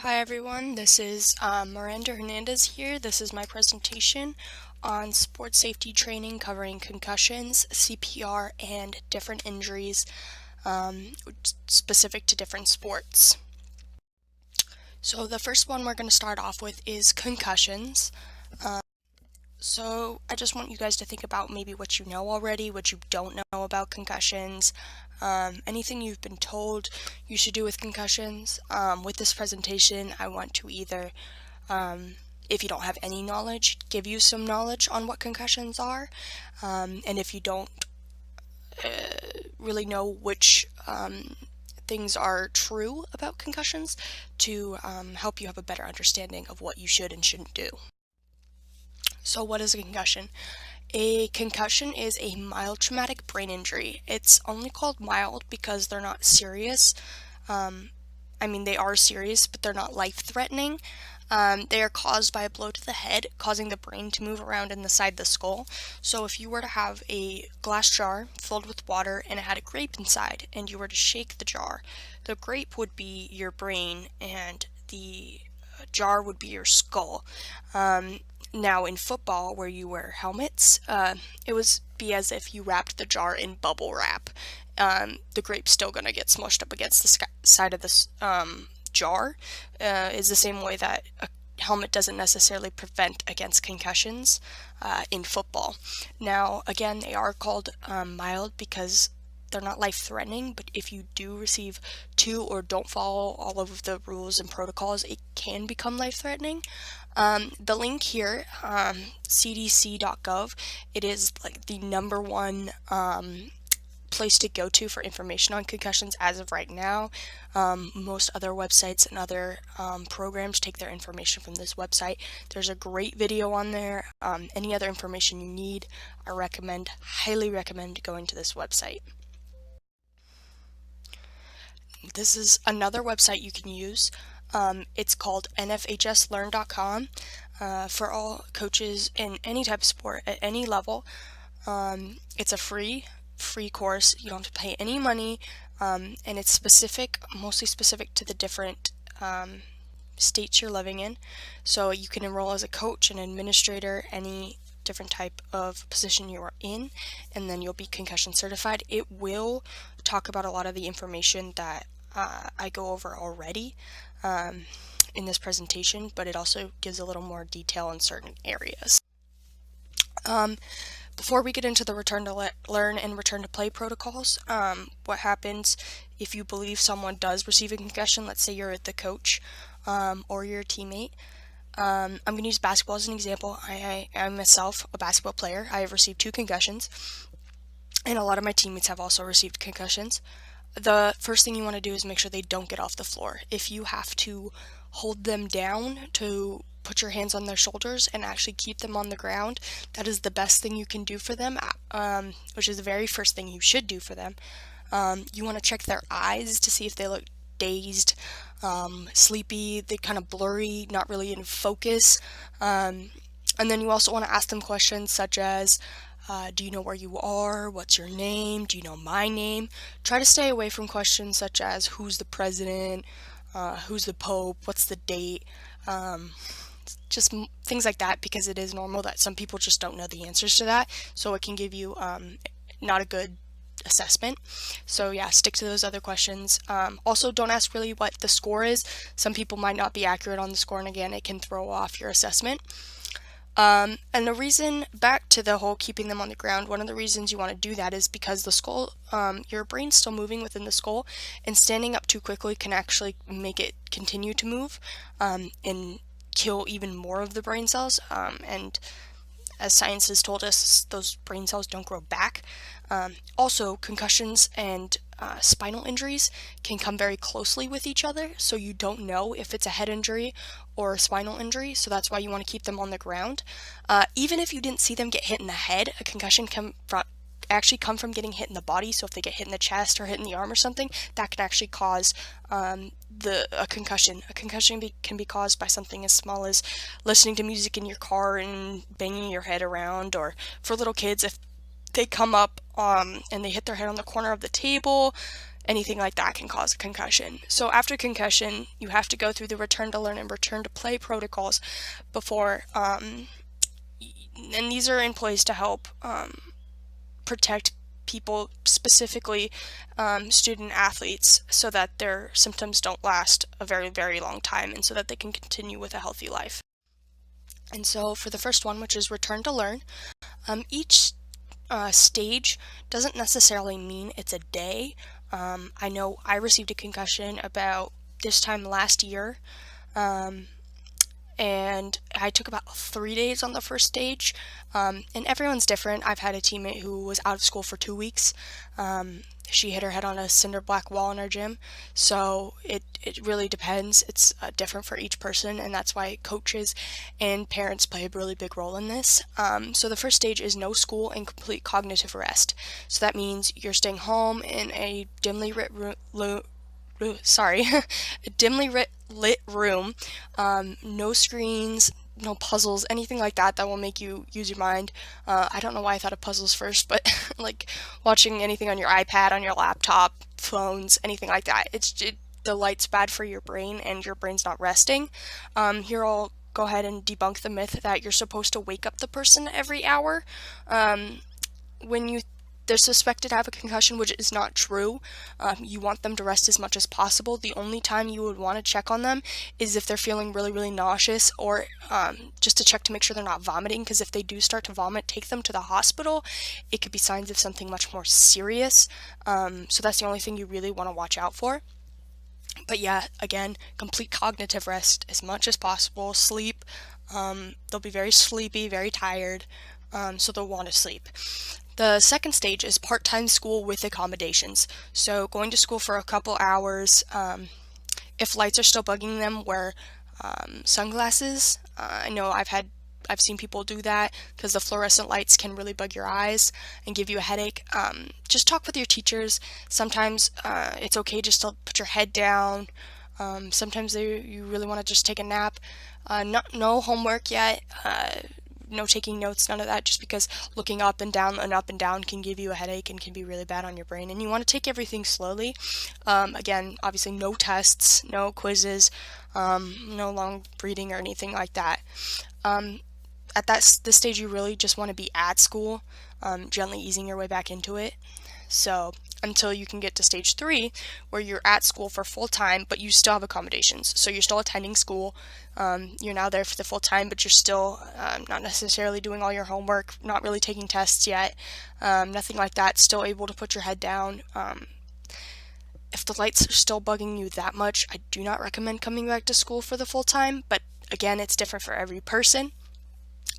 Hi everyone, this is Miranda Hernandez here. This is my presentation on sports safety training covering concussions, CPR, and different injuries specific to different sports. So the first one we're going to start off with is concussions. So I just want you guys to think about maybe what you know already, what you don't know about concussions, anything you've been told you should do with concussions. With this presentation, I want to either, if you don't have any knowledge, give you some knowledge on what concussions are, and if you don't really know which things are true about concussions, to help you have a better understanding of what you should and shouldn't do. So what is a concussion? A concussion is a mild traumatic brain injury. It's only called mild because they're not serious. They are serious, but they're not life-threatening. They are caused by a blow to the head, causing the brain to move around inside the skull. So if you were to have a glass jar filled with water and it had a grape inside, and you were to shake the jar, the grape would be your brain and the jar would be your skull. Now in football, where you wear helmets, it would be as if you wrapped the jar in bubble wrap. The grape's still going to get smushed up against the side of this jar. Is the same way that a helmet doesn't necessarily prevent against concussions in football. Now, again, they are called mild because they're not life-threatening, but if you do receive two or don't follow all of the rules and protocols, it can become life-threatening. The link here, cdc.gov, it is like the number one place to go to for information on concussions as of right now. Most other websites and other programs take their information from this website. There's a great video on there. Any other information you need, I highly recommend going to this website. This is another website you can use. It's called nfhslearn.com for all coaches in any type of sport at any level. It's a free course. You don't have to pay any money, and it's mostly specific to the different states you're living in. So you can enroll as a coach, an administrator, any different type of position you are in, and then you'll be concussion certified. It will talk about a lot of the information that I go over already in this presentation, but it also gives a little more detail in certain areas. Before we get into the return to learn and return to play protocols, what happens if you believe someone does receive a concussion? Let's say you're the coach or you're a teammate. I'm going to use basketball as an example. I am myself a basketball player. I have received 2 concussions, and a lot of my teammates have also received concussions. The first thing you want to do is make sure they don't get off the floor. If you have to hold them down to put your hands on their shoulders and actually keep them on the ground, that is the best thing you can do for them, which is the very first thing you should do for them. You want to check their eyes to see if they look dazed, sleepy, they kind of blurry, not really in focus. And then you also want to ask them questions such as, do you know where you are? What's your name? Do you know my name? Try to stay away from questions such as who's the president, who's the pope, what's the date, just things like that, because it is normal that some people just don't know the answers to that, so it can give you not a good assessment. So yeah, stick to those other questions. Also, don't ask really what the score is. Some people might not be accurate on the score, and again, it can throw off your assessment. And the reason, back to the whole keeping them on the ground, one of the reasons you want to do that is because the skull, your brain's still moving within the skull, and standing up too quickly can actually make it continue to move and kill even more of the brain cells. And as science has told us, those brain cells don't grow back. Also, concussions and spinal injuries can come very closely with each other, so you don't know if it's a head injury or a spinal injury, so that's why you want to keep them on the ground. Even if you didn't see them get hit in the head, a concussion can actually come from getting hit in the body. So if they get hit in the chest or hit in the arm or something, that can actually cause a concussion. A concussion can be caused by something as small as listening to music in your car and banging your head around, or for little kids, if they come up and they hit their head on the corner of the table, anything like that can cause a concussion. So after concussion, you have to go through the return to learn and return to play protocols before, and these are in place to help protect people, specifically student athletes, so that their symptoms don't last a very, very long time and so that they can continue with a healthy life. And so for the first one, which is return to learn, each stage doesn't necessarily mean it's a day. I know I received a concussion about this time last year, and I took about 3 days on the first stage, and everyone's different. I've had a teammate who was out of school for 2 weeks. She hit her head on a cinder block wall in our gym, so it really depends. It's different for each person, and that's why coaches and parents play a really big role in this. So the first stage is no school and complete cognitive rest. So that means you're staying home in a dimly lit room, no screens, no puzzles, anything like that that will make you use your mind. I don't know why I thought of puzzles first, but like watching anything on your iPad, on your laptop, phones, anything like that. The light's bad for your brain and your brain's not resting. Here I'll go ahead and debunk the myth that you're supposed to wake up the person every hour. When they're suspected to have a concussion, which is not true. You want them to rest as much as possible. The only time you would want to check on them is if they're feeling really, really nauseous, or just to check to make sure they're not vomiting, because if they do start to vomit, take them to the hospital. It could be signs of something much more serious. So that's the only thing you really want to watch out for. But yeah, again, complete cognitive rest as much as possible. Sleep. They'll be very sleepy, very tired, so they'll want to sleep. The second stage is part-time school with accommodations. So going to school for a couple hours. If lights are still bugging them, wear sunglasses. I know I've seen people do that because the fluorescent lights can really bug your eyes and give you a headache. Just talk with your teachers. Sometimes it's okay just to put your head down. Sometimes you really want to just take a nap. No homework yet. No taking notes, none of that, just because looking up and down can give you a headache and can be really bad on your brain. And you want to take everything slowly. Again, obviously no tests, no quizzes, no long reading or anything like that. At this stage, you really just want to be at school, gently easing your way back into it. So until you can get to stage 3, where you're at school for full time, but you still have accommodations. So you're still attending school. You're now there for the full time, but you're still not necessarily doing all your homework, not really taking tests yet, nothing like that. Still able to put your head down. If the lights are still bugging you that much, I do not recommend coming back to school for the full time, but again, it's different for every person.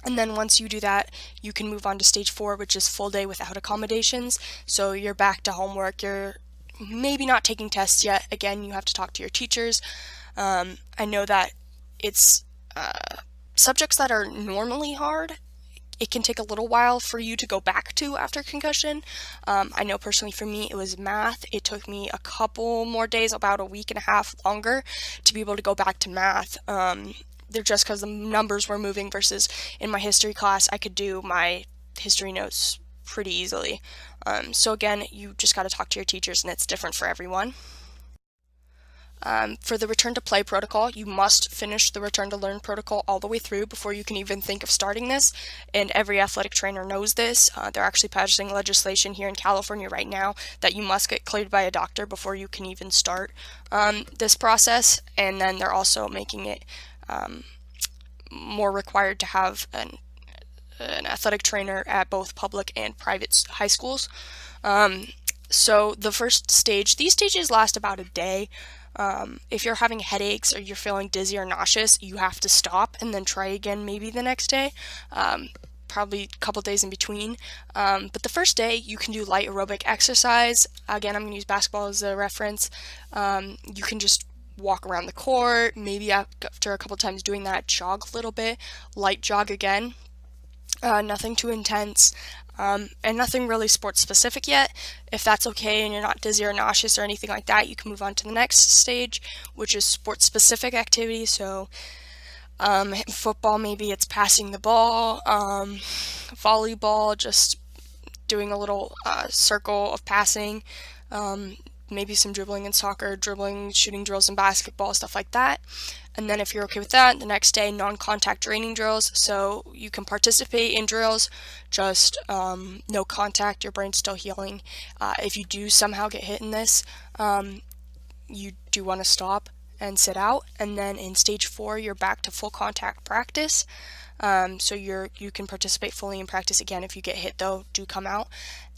And then once you do that, you can move on to stage 4, which is full day without accommodations. So you're back to homework. You're maybe not taking tests yet. Again, you have to talk to your teachers. I know that it's subjects that are normally hard. It can take a little while for you to go back to after concussion. I know personally for me, it was math. It took me a couple more days, about a week and a half longer, to be able to go back to math. They're just because the numbers were moving, versus in my history class, I could do my history notes pretty easily. So again, you just got to talk to your teachers, and it's different for everyone. For the return to play protocol, you must finish the return to learn protocol all the way through before you can even think of starting this, and every athletic trainer knows this. They're actually passing legislation here in California right now that you must get cleared by a doctor before you can even start this process, and then they're also making it more required to have an athletic trainer at both public and private high schools. So the first stage, these stages last about a day. If you're having headaches or you're feeling dizzy or nauseous, you have to stop and then try again maybe the next day. Probably a couple days in between. But the first day, you can do light aerobic exercise. Again, I'm going to use basketball as a reference. You can just walk around the court, maybe after a couple times doing that, jog a little bit, light jog again. Nothing too intense, and nothing really sports specific yet. If that's okay and you're not dizzy or nauseous or anything like that, you can move on to the next stage, which is sports specific activity. So football, maybe it's passing the ball, volleyball, just doing a little circle of passing, maybe some dribbling in soccer, dribbling, shooting drills in basketball, stuff like that. And then if you're okay with that, the next day, non-contact training drills. So you can participate in drills, just no contact, your brain's still healing. If you do somehow get hit in this, you do want to stop and sit out. And then in stage 4, you're back to full contact practice. So you can participate fully in practice again. If you get hit though, do come out.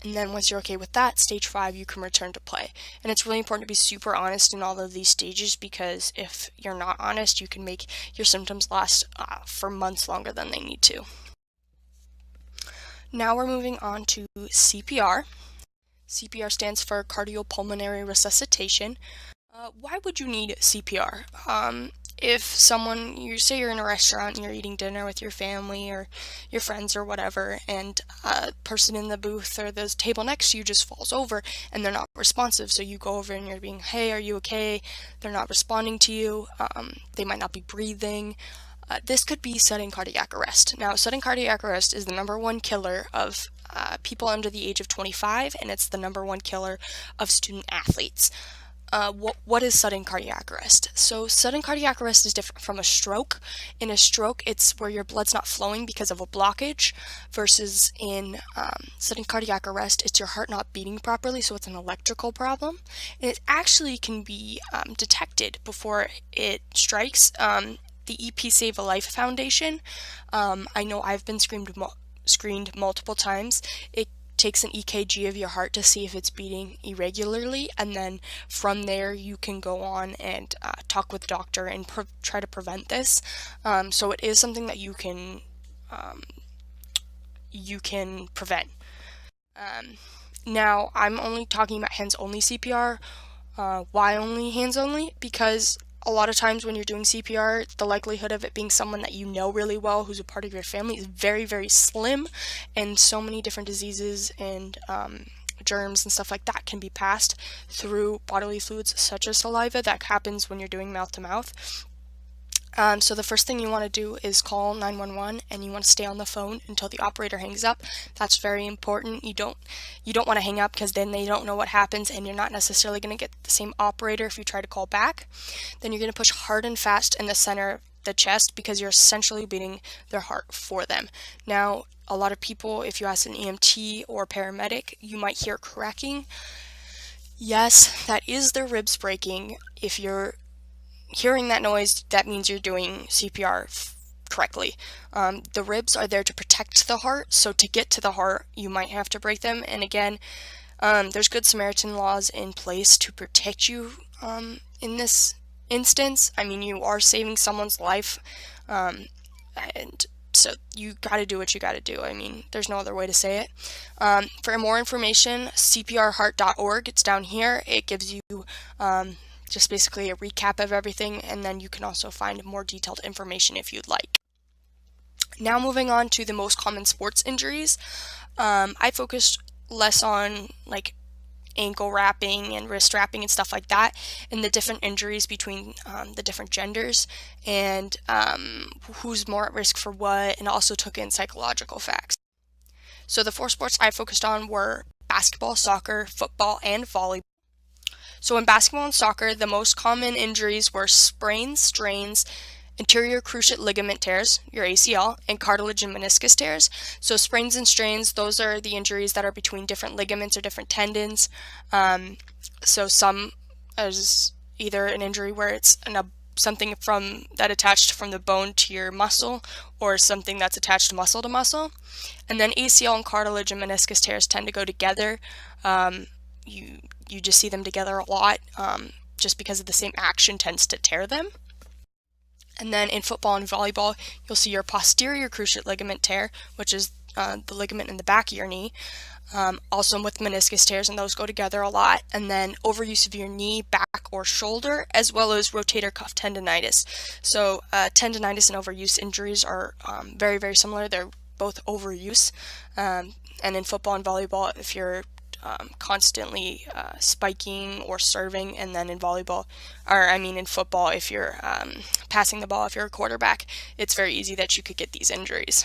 And then once you're okay with that, stage 5, you can return to play. And it's really important to be super honest in all of these stages, because if you're not honest, you can make your symptoms last for months longer than they need to. Now we're moving on to CPR. CPR stands for cardiopulmonary resuscitation. Why would you need CPR? If someone, you say you're in a restaurant and you're eating dinner with your family or your friends or whatever, and a person in the booth or the table next to you just falls over and they're not responsive, so you go over and you're being, hey, are you okay? They're not responding to you. They might not be breathing. This could be sudden cardiac arrest. Now, sudden cardiac arrest is the #1 killer of people under the age of 25, and it's the #1 killer of student athletes. What is sudden cardiac arrest? So sudden cardiac arrest is different from a stroke. In a stroke, it's where your blood's not flowing because of a blockage, versus in sudden cardiac arrest, it's your heart not beating properly, so it's an electrical problem. And it actually can be detected before it strikes. The EP Save a Life Foundation, I know I've been screened multiple times. It takes an EKG of your heart to see if it's beating irregularly, and then from there you can go on and talk with the doctor and try to prevent this. So it is something that you can prevent. Now, I'm only talking about hands-only CPR. Why only hands-only? Because a lot of times when you're doing CPR, the likelihood of it being someone that you know really well, who's a part of your family, is very, very slim, and so many different diseases and germs and stuff like that can be passed through bodily fluids such as saliva. That happens when you're doing mouth-to-mouth. So the first thing you want to do is call 911, and you want to stay on the phone until the operator hangs up. That's very important. You don't want to hang up, because then they don't know what happens, and you're not necessarily going to get the same operator if you try to call back. Then you're going to push hard and fast in the center of the chest, because you're essentially beating their heart for them. Now, a lot of people, if you ask an EMT or paramedic, you might hear cracking. Yes, that is their ribs breaking. If you're hearing that noise, that means you're doing CPR correctly. The ribs are there to protect the heart, so to get to the heart, you might have to break them. And again, there's Good Samaritan laws in place to protect you in this instance. I mean, you are saving someone's life, and so you gotta do what you gotta do. I mean, there's no other way to say it. For more information, cprheart.org, it's down here. It gives you just basically a recap of everything, and then you can also find more detailed information if you'd like. Now moving on to the most common sports injuries. I focused less on like ankle wrapping and wrist wrapping and stuff like that, and the different injuries between the different genders, and who's more at risk for what, and also took in psychological facts. So the 4 sports I focused on were basketball, soccer, football, and volleyball. So in basketball and soccer, the most common injuries were sprains, strains, anterior cruciate ligament tears, your ACL, and cartilage and meniscus tears. So sprains and strains, those are the injuries that are between different ligaments or different tendons. So some is either an injury where it's something that attached from the bone to your muscle, or something that's attached muscle to muscle. And then ACL and cartilage and meniscus tears tend to go together. You just see them together a lot, just because of the same action tends to tear them. And then in football and volleyball, you'll see your posterior cruciate ligament tear, which is the ligament in the back of your knee, also with meniscus tears, and those go together a lot. And then overuse of your knee, back, or shoulder, as well as rotator cuff tendonitis. So tendonitis and overuse injuries are very, very similar. They're both overuse. And in football and volleyball, if you're constantly spiking or serving, and then in football, if you're passing the ball, if you're a quarterback, it's very easy that you could get these injuries.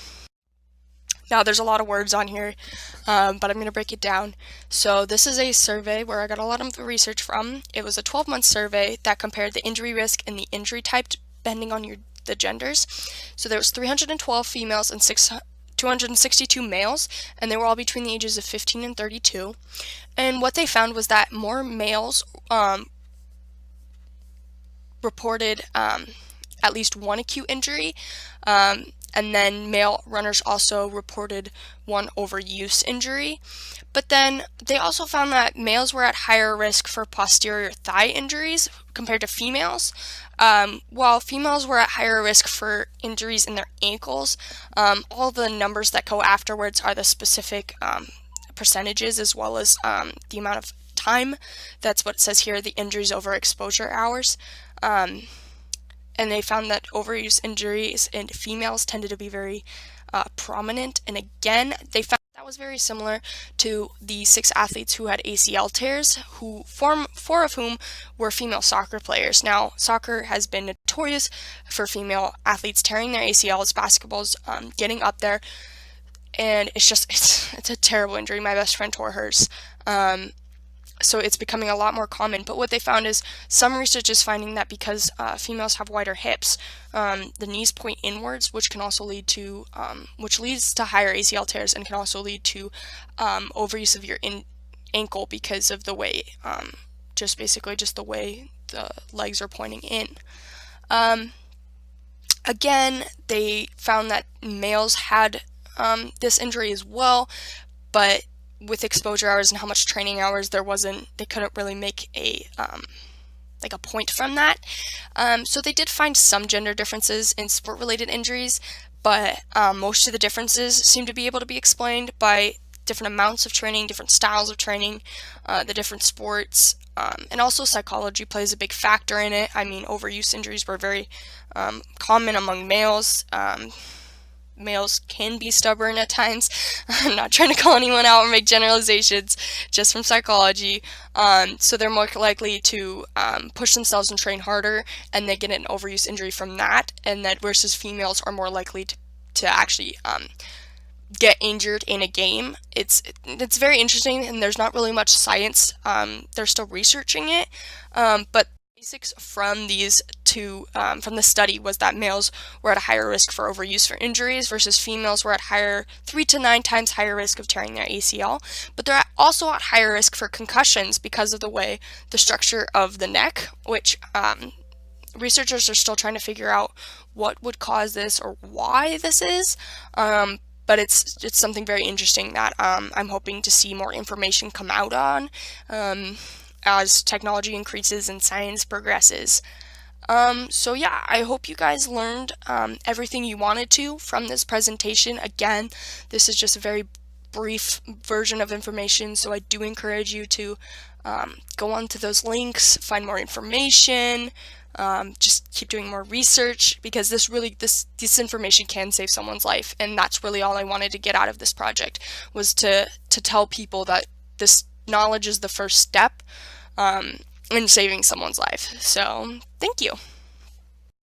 Now, there's a lot of words on here, but I'm going to break it down. So this is a survey where I got a lot of the research from. It was a 12-month survey that compared the injury risk and the injury type depending on the genders. So there was 312 females and 262 males, and they were all between the ages of 15 and 32. And what they found was that more males reported at least one acute injury, and then male runners also reported one overuse injury. But then they also found that males were at higher risk for posterior thigh injuries compared to females, while females were at higher risk for injuries in their ankles. All the numbers that go afterwards are the specific percentages, as well as the amount of time. That's what it says here, the injuries over exposure hours. And they found that overuse injuries in females tended to be very prominent. And again, they found that was very similar to the 6 athletes who had ACL tears, 4 of whom were female soccer players. Now, soccer has been notorious for female athletes tearing their ACLs, basketball's getting up there, and it's a terrible injury. My best friend tore hers. So it's becoming a lot more common. But what they found is some research is finding that because females have wider hips, the knees point inwards, which can also lead to, which leads to higher ACL tears, and can also lead to overuse of your ankle because of the way, just the way the legs are pointing in. Again, they found that males had this injury as well, but with exposure hours and how much training hours they couldn't really make a point from that. So they did find some gender differences in sport-related injuries, but most of the differences seem to be able to be explained by different amounts of training, different styles of training, the different sports, and also psychology plays a big factor in it. I mean, overuse injuries were very common among males. Males can be stubborn at times. I'm not trying to call anyone out or make generalizations, just from psychology. So they're more likely to push themselves and train harder, and they get an overuse injury from that. And that versus females are more likely to actually get injured in a game. It's very interesting, and there's not really much science. They're still researching it, but basics from these two from the study was that males were at a higher risk for overuse for injuries versus females were at 3 to 9 times higher risk of tearing their ACL, but they're also at higher risk for concussions because of the structure of the neck, which researchers are still trying to figure out what would cause this or why this is, but it's something very interesting that I'm hoping to see more information come out on as technology increases and science progresses. So yeah, I hope you guys learned everything you wanted to from this presentation. Again, this is just a very brief version of information, so I do encourage you to go onto those links, find more information, just keep doing more research, because this information can save someone's life, and that's really all I wanted to get out of this project, was to tell people that this knowledge is the first step in saving someone's life. So thank you.